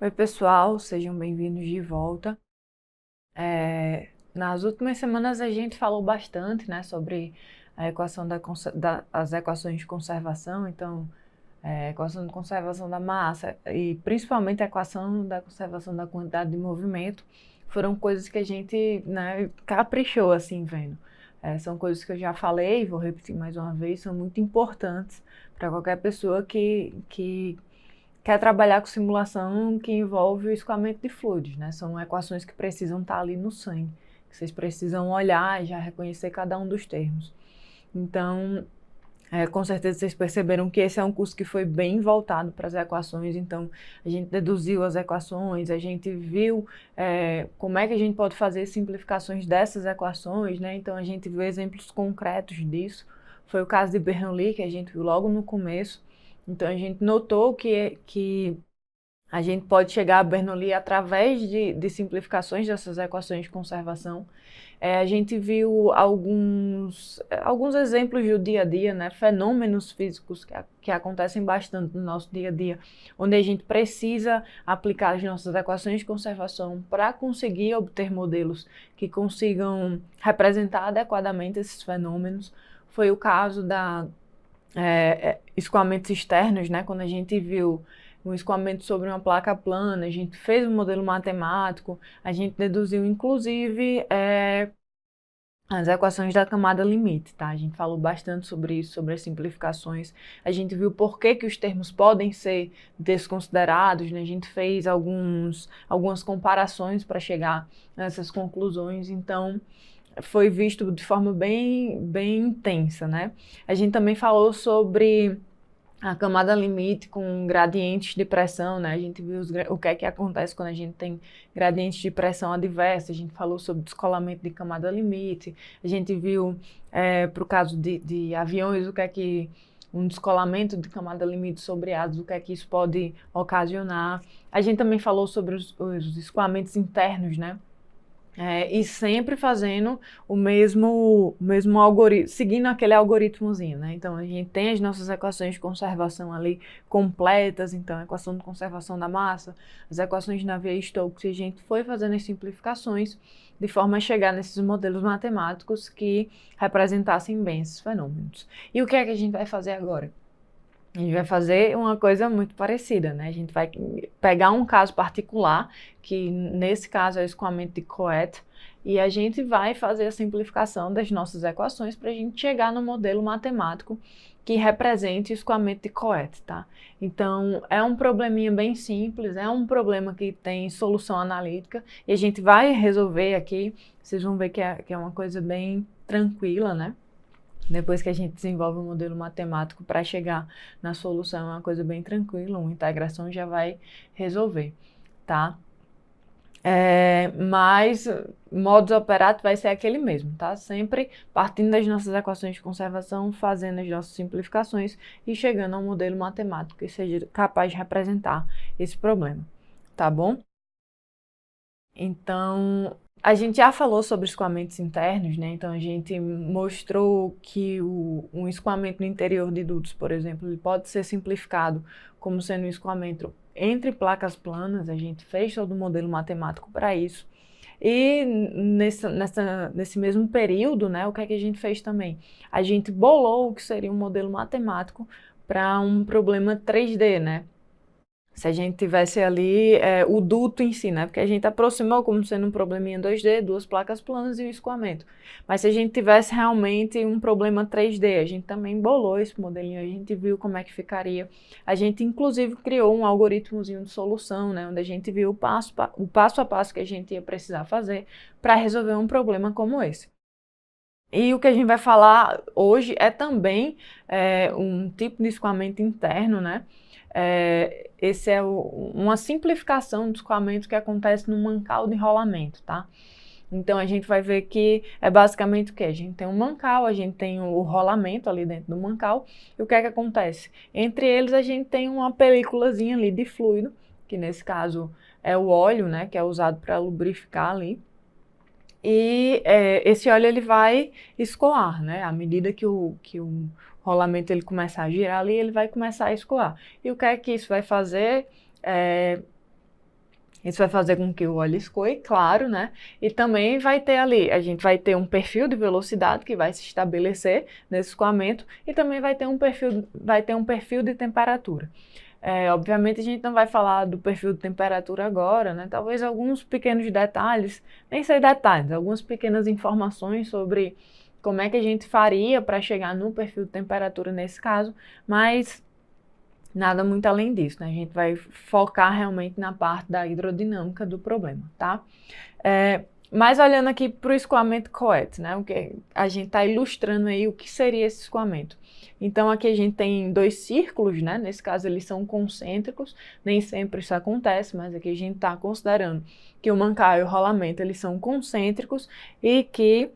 Oi, pessoal, sejam bem-vindos de volta. Nas últimas semanas a gente falou bastante, né, sobre a equação as equações de conservação, então, a equação de conservação da massa e principalmente a equação da conservação da quantidade de movimento foram coisas que a gente, né, caprichou assim vendo. São coisas que eu já falei, vou repetir mais uma vez, são muito importantes para qualquer pessoa que quer trabalhar com simulação que envolve o escoamento de fluidos, né? São equações que precisam estar ali no sangue, que vocês precisam olhar e já reconhecer cada um dos termos. Então, com certeza vocês perceberam que esse é um curso que foi bem voltado para as equações, então a gente deduziu as equações, a gente viu como é que a gente pode fazer simplificações dessas equações, né? Então a gente viu exemplos concretos disso. Foi o caso de Bernoulli, que a gente viu logo no começo. Então a gente notou que a gente pode chegar a Bernoulli através de simplificações dessas equações de conservação. A gente viu alguns exemplos do dia a dia, né? Fenômenos físicos que acontecem bastante no nosso dia a dia, onde a gente precisa aplicar as nossas equações de conservação para conseguir obter modelos que consigam representar adequadamente esses fenômenos. Foi o caso escoamentos externos, né? Quando a gente viu um escoamento sobre uma placa plana, a gente fez um modelo matemático, a gente deduziu inclusive as equações da camada limite, tá? A gente falou bastante sobre isso, sobre as simplificações. A gente viu por que os termos podem ser desconsiderados, né? A gente fez algumas comparações para chegar nessas conclusões. Então, foi visto de forma bem intensa, né? A gente também falou sobre a camada limite com gradientes de pressão, né? A gente viu o que é que acontece quando a gente tem gradientes de pressão adversa. A gente falou sobre descolamento de camada limite. A gente viu, para o caso de aviões, o que é que um descolamento de camada limite sobre asas, o que é que isso pode ocasionar. A gente também falou sobre os escoamentos internos, né? E sempre fazendo o mesmo algoritmo, seguindo aquele algoritmozinho, né? Então, a gente tem as nossas equações de conservação ali completas, então, a equação de conservação da massa, as equações de Navier-Stokes, e a gente foi fazendo as simplificações de forma a chegar nesses modelos matemáticos que representassem bem esses fenômenos. E o que é que a gente vai fazer agora? A gente vai fazer uma coisa muito parecida, né? A gente vai pegar um caso particular, que nesse caso é o escoamento de Coët, e a gente vai fazer a simplificação das nossas equações para a gente chegar no modelo matemático que represente o escoamento de Coët, tá? Então, é um probleminha bem simples, é um problema que tem solução analítica, e a gente vai resolver aqui, vocês vão ver que é uma coisa bem tranquila, né? Depois que a gente desenvolve um modelo matemático para chegar na solução, é uma coisa bem tranquila, uma integração já vai resolver, tá? Mas modus operandi vai ser aquele mesmo, tá? Sempre partindo das nossas equações de conservação, fazendo as nossas simplificações e chegando a um modelo matemático que seja capaz de representar esse problema, tá bom? Então, a gente já falou sobre escoamentos internos, né? Então, a gente mostrou que um escoamento no interior de dutos, por exemplo, ele pode ser simplificado como sendo um escoamento entre placas planas. A gente fez todo o modelo matemático para isso. E nesse mesmo período, né, o que é que a gente fez também? A gente bolou o que seria um modelo matemático para um problema 3D, né? Se a gente tivesse ali o duto em si, né? Porque a gente aproximou como sendo um probleminha 2D, duas placas planas e um escoamento. Mas se a gente tivesse realmente um problema 3D, a gente também bolou esse modelinho, a gente viu como é que ficaria. A gente, inclusive, criou um algoritmozinho de solução, né? Onde a gente viu o passo a passo que a gente ia precisar fazer para resolver um problema como esse. E o que a gente vai falar hoje é também um tipo de escoamento interno, né? Esse é uma simplificação do escoamento que acontece no mancal de rolamento, tá? Então, a gente vai ver que é basicamente o que? A gente tem um mancal, a gente tem o rolamento ali dentro do mancal, e o que é que acontece? Entre eles, a gente tem uma películazinha ali de fluido, que nesse caso é o óleo, né? Que é usado para lubrificar ali. E esse óleo ele vai escoar, né? À medida que o rolamento ele começar a girar ali, ele vai começar a escoar. E o que é que isso vai fazer? Isso vai fazer com que o óleo escoe, claro, né? E também vai ter ali, a gente vai ter um perfil de velocidade que vai se estabelecer nesse escoamento e também vai ter um perfil de temperatura. Obviamente a gente não vai falar do perfil de temperatura agora, né? Talvez alguns pequenos detalhes, nem sei detalhes, algumas pequenas informações sobre como é que a gente faria para chegar no perfil de temperatura nesse caso, mas nada muito além disso, né? A gente vai focar realmente na parte da hidrodinâmica do problema, tá? Mas olhando aqui para o escoamento COET, né? O que a gente está ilustrando aí o que seria esse escoamento. Então aqui a gente tem dois círculos, né? Nesse caso eles são concêntricos, nem sempre isso acontece, mas aqui a gente está considerando que o mancal e o rolamento eles são concêntricos e que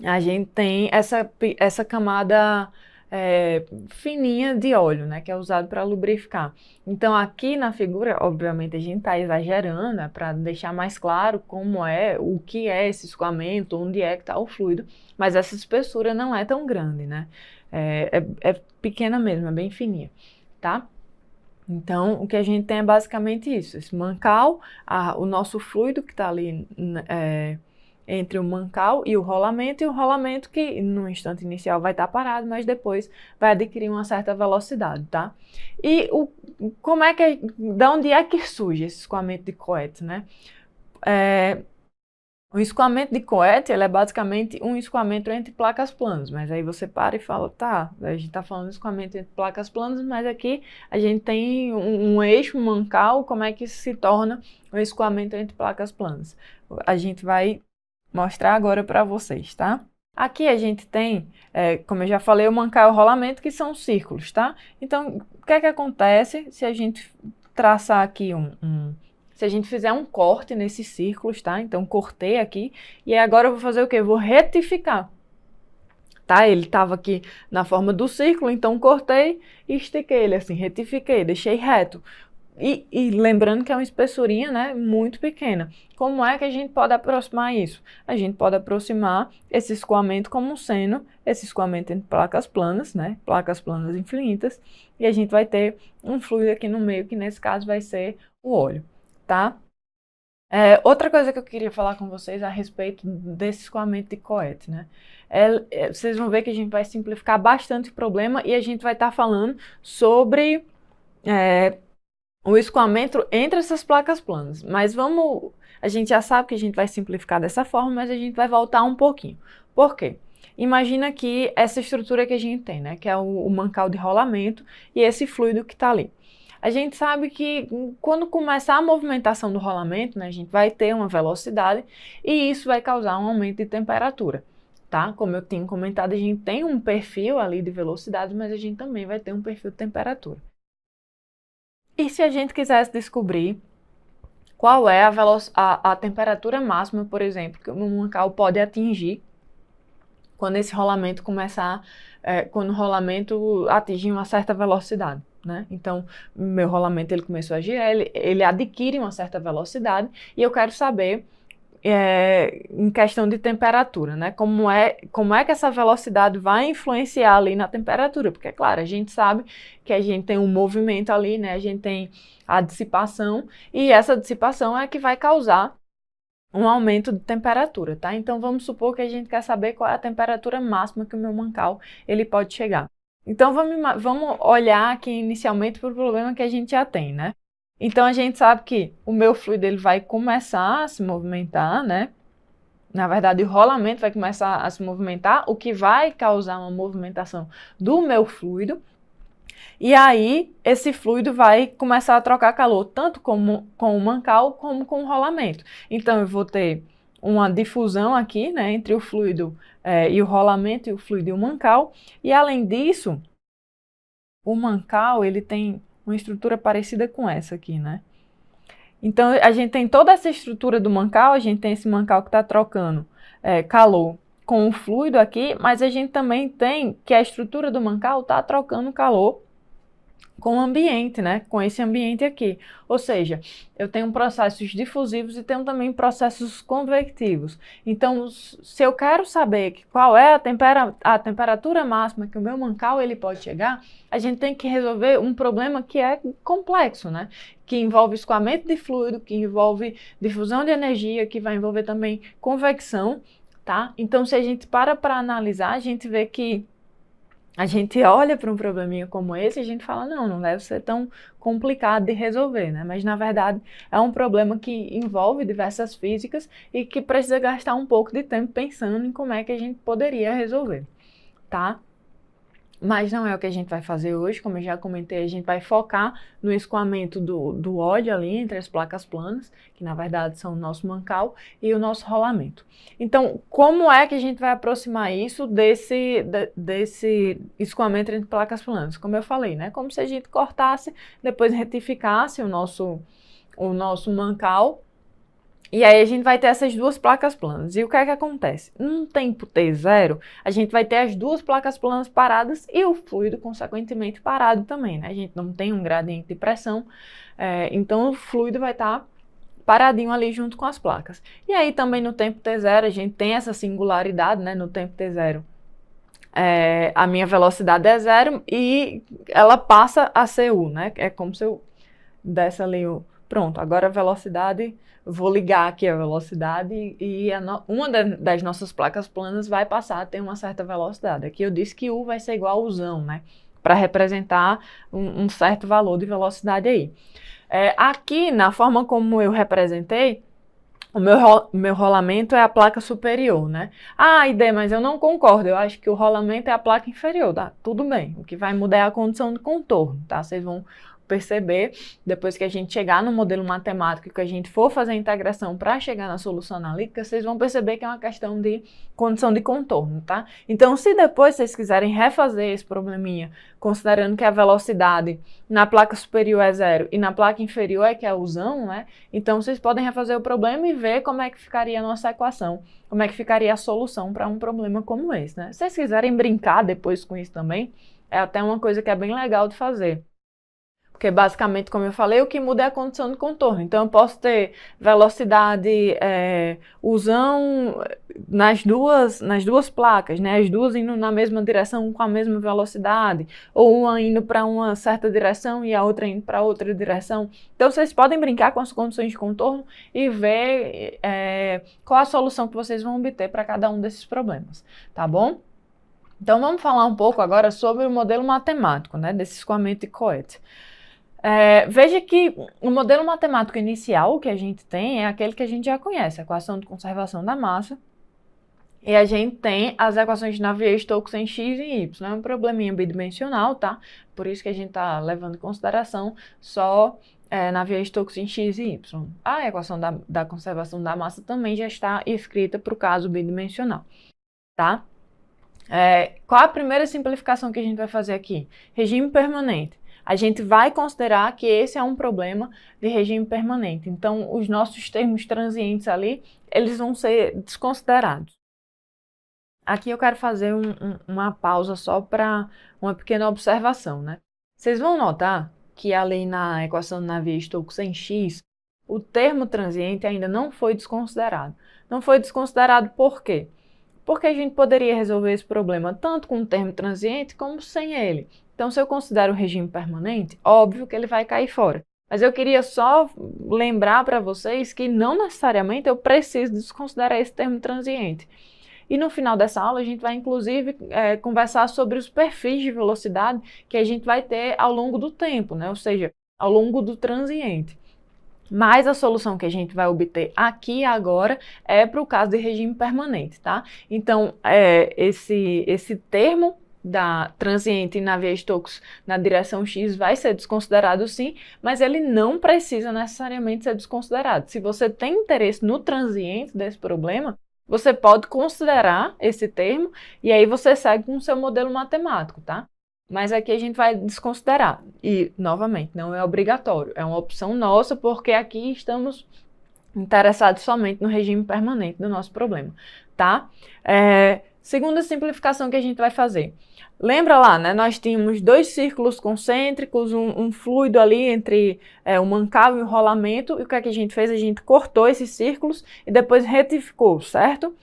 a gente tem essa camada fininha de óleo, né, que é usado para lubrificar. Então aqui na figura, obviamente a gente está exagerando, né, para deixar mais claro como o que é esse escoamento, onde é que está o fluido, mas essa espessura não é tão grande, né, é pequena mesmo, é bem fininha, tá? Então o que a gente tem é basicamente isso, esse mancal, o nosso fluido que está ali entre o mancal e o rolamento que no instante inicial vai estar parado, mas depois vai adquirir uma certa velocidade, tá? E da onde é que surge esse escoamento de COET, né? O escoamento de COET, ele é basicamente um escoamento entre placas planas, mas aí você para e fala, tá, a gente está falando de escoamento entre placas planas, mas aqui a gente tem um eixo mancal, como é que isso se torna um escoamento entre placas planas? A gente vai mostrar agora para vocês, tá? Aqui a gente tem, como eu já falei, o mancal e o rolamento, que são círculos, tá? Então, o que é que acontece se a gente traçar aqui se a gente fizer um corte nesses círculos, tá? Então, cortei aqui, e agora eu vou fazer o quê? Eu vou retificar, tá? Ele estava aqui na forma do círculo, então cortei e estiquei ele assim, retifiquei, deixei reto. E lembrando que é uma espessurinha, né, muito pequena. Como é que a gente pode aproximar isso? A gente pode aproximar esse escoamento como sendo esse escoamento entre placas planas, né, placas planas infinitas, e a gente vai ter um fluido aqui no meio, que nesse caso vai ser o óleo, tá? Outra coisa que eu queria falar com vocês a respeito desse escoamento de COET, né? Vocês vão ver que a gente vai simplificar bastante o problema e a gente vai estar falando sobre o escoamento entre essas placas planas. Mas a gente já sabe que a gente vai simplificar dessa forma, mas a gente vai voltar um pouquinho. Por quê? Imagina aqui essa estrutura que a gente tem, né? Que é o mancal de rolamento e esse fluido que está ali. A gente sabe que quando começar a movimentação do rolamento, né, a gente vai ter uma velocidade e isso vai causar um aumento de temperatura, tá? Como eu tinha comentado, a gente tem um perfil ali de velocidade, mas a gente também vai ter um perfil de temperatura. E se a gente quisesse descobrir qual é a temperatura máxima, por exemplo, que o mancal pode atingir quando esse rolamento quando o rolamento atingir uma certa velocidade, né? Então, meu rolamento ele começou a girar, ele adquire uma certa velocidade e eu quero saber em questão de temperatura, né? Como é que essa velocidade vai influenciar ali na temperatura? Porque, é claro, a gente sabe que a gente tem um movimento ali, né? A gente tem a dissipação e essa dissipação é que vai causar um aumento de temperatura, tá? Então, vamos supor que a gente quer saber qual é a temperatura máxima que o meu mancal ele pode chegar. Então, vamos olhar aqui inicialmente para o problema que a gente já tem, né? Então, a gente sabe que o meu fluido ele vai começar a se movimentar, né? Na verdade, o rolamento vai começar a se movimentar, o que vai causar uma movimentação do meu fluido. E aí, esse fluido vai começar a trocar calor, tanto com o mancal como com o rolamento. Então, eu vou ter uma difusão aqui, né, entre o fluido e o rolamento, e o fluido e o mancal. E, além disso, o mancal, ele tem uma estrutura parecida com essa aqui, né? Então, a gente tem toda essa estrutura do mancal, a gente tem esse mancal que está trocando calor com o fluido aqui, mas a gente também tem que a estrutura do mancal está trocando calor com o ambiente, né? Com esse ambiente aqui. Ou seja, eu tenho processos difusivos e tenho também processos convectivos. Então, se eu quero saber qual é a temperatura máxima que o meu mancal ele pode chegar, a gente tem que resolver um problema que é complexo, né? Que envolve escoamento de fluido, que envolve difusão de energia, que vai envolver também convecção, tá? Então, se a gente para analisar, a gente vê que a gente olha para um probleminha como esse e a gente fala, não deve ser tão complicado de resolver, né? Mas, na verdade, é um problema que envolve diversas físicas e que precisa gastar um pouco de tempo pensando em como é que a gente poderia resolver, tá? Mas não é o que a gente vai fazer hoje, como eu já comentei, a gente vai focar no escoamento do óleo ali entre as placas planas, que na verdade são o nosso mancal, e o nosso rolamento. Então, como é que a gente vai aproximar isso desse escoamento entre placas planas? Como eu falei, né? Como se a gente cortasse, depois retificasse o nosso mancal. E aí a gente vai ter essas duas placas planas. E o que é que acontece? Num tempo t0, a gente vai ter as duas placas planas paradas e o fluido, consequentemente, parado também, né? A gente não tem um gradiente de pressão, então o fluido vai estar paradinho ali junto com as placas. E aí também no tempo t0 a gente tem essa singularidade, né? No tempo t0 a minha velocidade é zero e ela passa a ser U, né? É como se eu desse ali o... Pronto, agora a velocidade... Vou ligar aqui a velocidade e uma das nossas placas planas vai passar a ter uma certa velocidade. Aqui eu disse que U vai ser igual a Uzão, né? Para representar um certo valor de velocidade aí. Aqui, na forma como eu representei, o meu rolamento é a placa superior, né? Ah, Ide, mas eu não concordo. Eu acho que o rolamento é a placa inferior, tá? Tudo bem. O que vai mudar é a condição de contorno, tá? Vocês vão perceber, depois que a gente chegar no modelo matemático e que a gente for fazer a integração para chegar na solução analítica, vocês vão perceber que é uma questão de condição de contorno, tá? Então, se depois vocês quiserem refazer esse probleminha, considerando que a velocidade na placa superior é zero e na placa inferior é que é Uzão, né? Então, vocês podem refazer o problema e ver como é que ficaria a nossa equação, como é que ficaria a solução para um problema como esse, né? Se vocês quiserem brincar depois com isso também, é até uma coisa que é bem legal de fazer. Porque basicamente, como eu falei, o que muda é a condição de contorno. Então, eu posso ter velocidade Uzão nas duas placas, né? As duas indo na mesma direção com a mesma velocidade, ou uma indo para uma certa direção e a outra indo para outra direção. Então, vocês podem brincar com as condições de contorno e ver qual a solução que vocês vão obter para cada um desses problemas, tá bom? Então, vamos falar um pouco agora sobre o modelo matemático, né? Desse escoamento de Coete. Veja que o modelo matemático inicial que a gente tem é aquele que a gente já conhece, a equação de conservação da massa, e a gente tem as equações de Navier-Stokes em x e y. É um probleminha bidimensional, tá? Por isso que a gente está levando em consideração só Navier-Stokes em x e y. A equação da conservação da massa também já está escrita para o caso bidimensional, tá? Qual a primeira simplificação que a gente vai fazer aqui? Regime permanente. A gente vai considerar que esse é um problema de regime permanente. Então, os nossos termos transientes ali, eles vão ser desconsiderados. Aqui eu quero fazer uma pausa só para uma pequena observação, né? Vocês vão notar que ali na equação de Navier-Stokes em x, o termo transiente ainda não foi desconsiderado. Não foi desconsiderado por quê? Porque a gente poderia resolver esse problema tanto com o termo transiente como sem ele. Então, se eu considero o regime permanente, óbvio que ele vai cair fora. Mas eu queria só lembrar para vocês que não necessariamente eu preciso desconsiderar esse termo transiente. E no final dessa aula a gente vai inclusive conversar sobre os perfis de velocidade que a gente vai ter ao longo do tempo, né? Ou seja, ao longo do transiente. Mas a solução que a gente vai obter aqui e agora é para o caso de regime permanente, tá? Então, esse termo da transiente Navier-Stokes na direção x vai ser desconsiderado sim, mas ele não precisa necessariamente ser desconsiderado. Se você tem interesse no transiente desse problema, você pode considerar esse termo e aí você segue com o seu modelo matemático, tá? Mas aqui a gente vai desconsiderar. E, novamente, não é obrigatório. É uma opção nossa, porque aqui estamos interessados somente no regime permanente do nosso problema, tá? Segunda simplificação que a gente vai fazer. Lembra lá, né? Nós tínhamos dois círculos concêntricos, um fluido ali entre o mancal e o rolamento. E o que é que a gente fez? A gente cortou esses círculos e depois retificou, certo?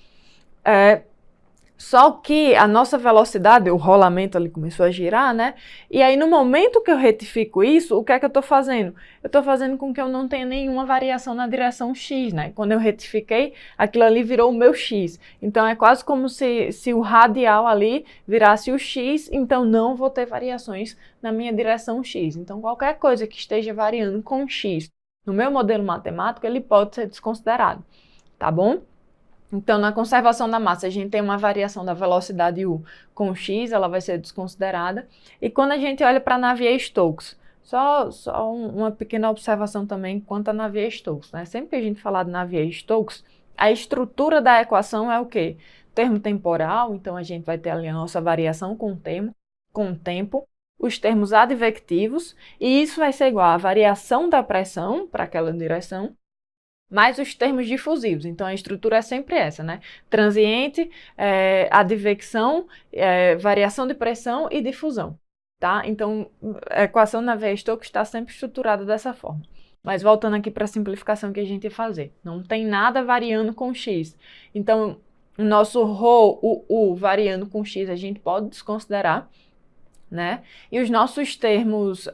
Só que a nossa velocidade, o rolamento ali começou a girar, né? E aí no momento que eu retifico isso, o que é que eu estou fazendo? Eu estou fazendo com que eu não tenha nenhuma variação na direção X, né? Quando eu retifiquei, aquilo ali virou o meu X. Então é quase como se o radial ali virasse o X, então não vou ter variações na minha direção X. Então qualquer coisa que esteja variando com X no meu modelo matemático, ele pode ser desconsiderado, tá bom? Então, na conservação da massa, a gente tem uma variação da velocidade U com x, ela vai ser desconsiderada. E quando a gente olha para a Navier-Stokes, só uma pequena observação também quanto a Navier-Stokes, né? Sempre que a gente falar de Navier-Stokes, a estrutura da equação é o quê? Termo temporal, então a gente vai ter ali a nossa variação com o tempo, os termos advectivos, e isso vai ser igual à variação da pressão para aquela direção, mais os termos difusivos. Então, a estrutura é sempre essa, né? Transiente, advecção, variação de pressão e difusão, tá? Então, a equação Navier-Stokes está sempre estruturada dessa forma. Mas voltando aqui para a simplificação que a gente ia fazer. Não tem nada variando com x. Então, o nosso ρ, o U variando com x, a gente pode desconsiderar, né? E os nossos termos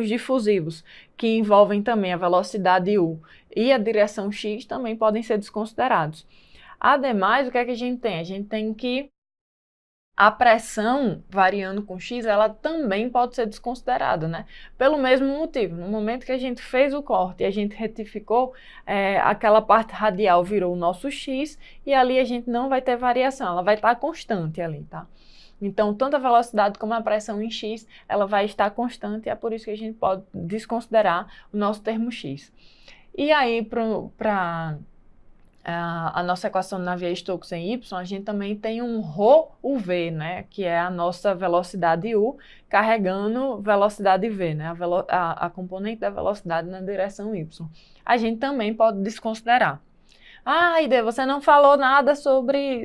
difusivos, que envolvem também a velocidade U e a direção x, também podem ser desconsiderados. Ademais, o que é que a gente tem? A gente tem que a pressão variando com x, ela também pode ser desconsiderada, né? Pelo mesmo motivo, no momento que a gente fez o corte e a gente retificou, aquela parte radial virou o nosso x e ali a gente não vai ter variação, ela vai estar constante ali, tá? Então, tanto a velocidade como a pressão em x, ela vai estar constante, e é por isso que a gente pode desconsiderar o nosso termo x. E aí, para a nossa equação de Navier-Stokes em y, a gente também tem um ρ-UV, né, que é a nossa velocidade U carregando velocidade V, né, a componente da velocidade na direção y. A gente também pode desconsiderar. Ah, Ide, você não falou nada sobre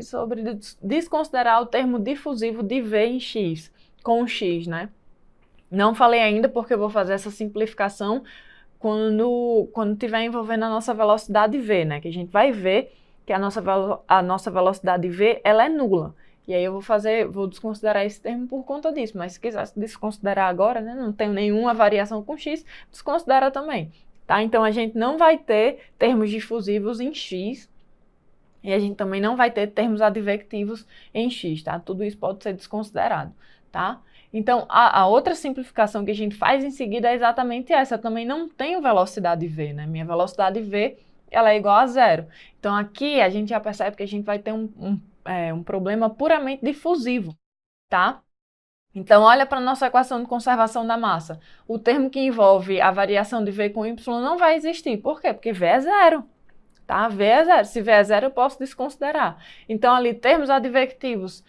desconsiderar o termo difusivo de V em x, com x, né? Não falei ainda porque eu vou fazer essa simplificação quando estiver envolvendo a nossa velocidade V, né? Que a gente vai ver que a nossa velocidade V, ela é nula. E aí eu vou desconsiderar esse termo por conta disso, mas se quiser desconsiderar agora, né? Não tem nenhuma variação com x, desconsidera também. Tá? Então, a gente não vai ter termos difusivos em x e a gente também não vai ter termos advectivos em x, tá? Tudo isso pode ser desconsiderado, tá? Então, a outra simplificação que a gente faz em seguida é exatamente essa. Eu também não tenho velocidade v, né? Minha velocidade v, ela é igual a zero. Então, aqui a gente já percebe que a gente vai ter um problema puramente difusivo, tá? Então, olha para a nossa equação de conservação da massa. O termo que envolve a variação de V com Y não vai existir. Por quê? Porque V é zero. Tá? V é zero. Se V é zero, eu posso desconsiderar. Então, ali, termos advectivos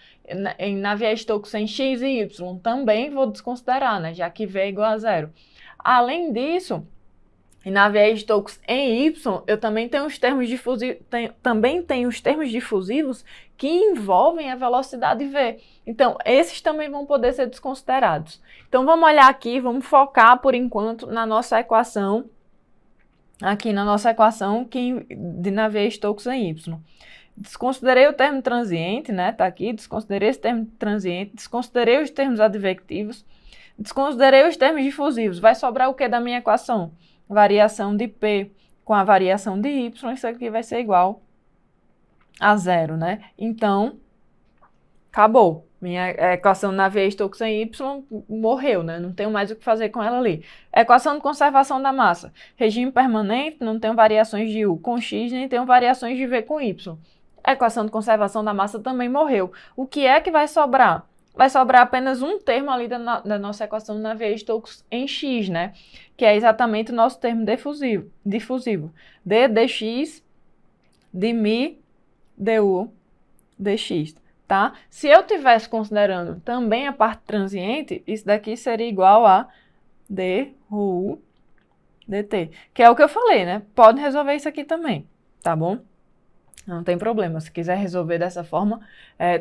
em Navier-Stokes em X e Y também vou desconsiderar, né? Já que V é igual a zero. Além disso, em Navier-Stokes em Y, eu também tenho os termos difusivos, que envolvem a velocidade V. Então, esses também vão poder ser desconsiderados. Então, vamos olhar aqui, vamos focar, por enquanto, na nossa equação, de Navier-Stokes em Y. Desconsiderei o termo transiente, né? Tá aqui, desconsiderei esse termo transiente, desconsiderei os termos advectivos, desconsiderei os termos difusivos. Vai sobrar o que da minha equação? Variação de P com a variação de Y, isso aqui vai ser igual a zero, né? Então, acabou. Minha equação Navier-Stokes em Y morreu, né? Não tenho mais o que fazer com ela ali. Equação de conservação da massa. Regime permanente, não tenho variações de U com X, nem tenho variações de V com Y. Equação de conservação da massa também morreu. O que é que vai sobrar? Vai sobrar apenas um termo ali da nossa equação Navier-Stokes em X, né? Que é exatamente o nosso termo difusivo. D dx, dmi, du, dx, tá? Se eu estivesse considerando também a parte transiente, isso daqui seria igual a du dt, que é o que eu falei, né? Pode resolver isso aqui também, tá bom? Não tem problema, se quiser resolver dessa forma,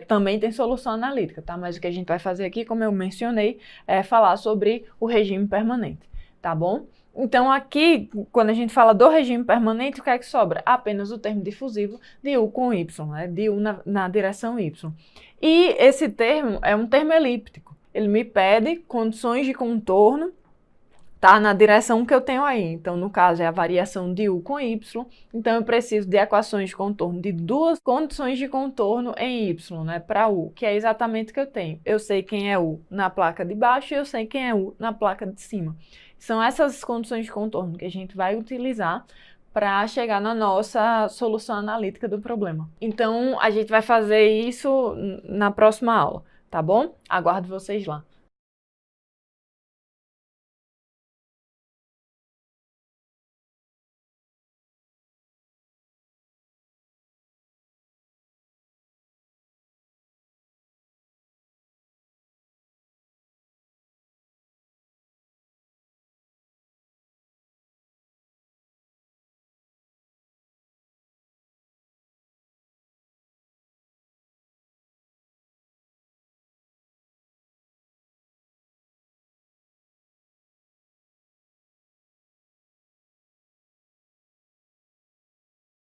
também tem solução analítica, tá? Mas o que a gente vai fazer aqui, como eu mencionei, é falar sobre o regime permanente, tá bom? Então aqui, quando a gente fala do regime permanente, o que é que sobra? Apenas o termo difusivo de U com Y, né? De U na direção Y. E esse termo é um termo elíptico, ele me pede condições de contorno, tá na direção que eu tenho aí. Então, no caso, é a variação de U com Y. Então, eu preciso de equações de contorno de duas condições de contorno em Y, né, para U, que é exatamente o que eu tenho. Eu sei quem é U na placa de baixo e eu sei quem é U na placa de cima. São essas condições de contorno que a gente vai utilizar para chegar na nossa solução analítica do problema. Então, a gente vai fazer isso na próxima aula, tá bom? Aguardo vocês lá.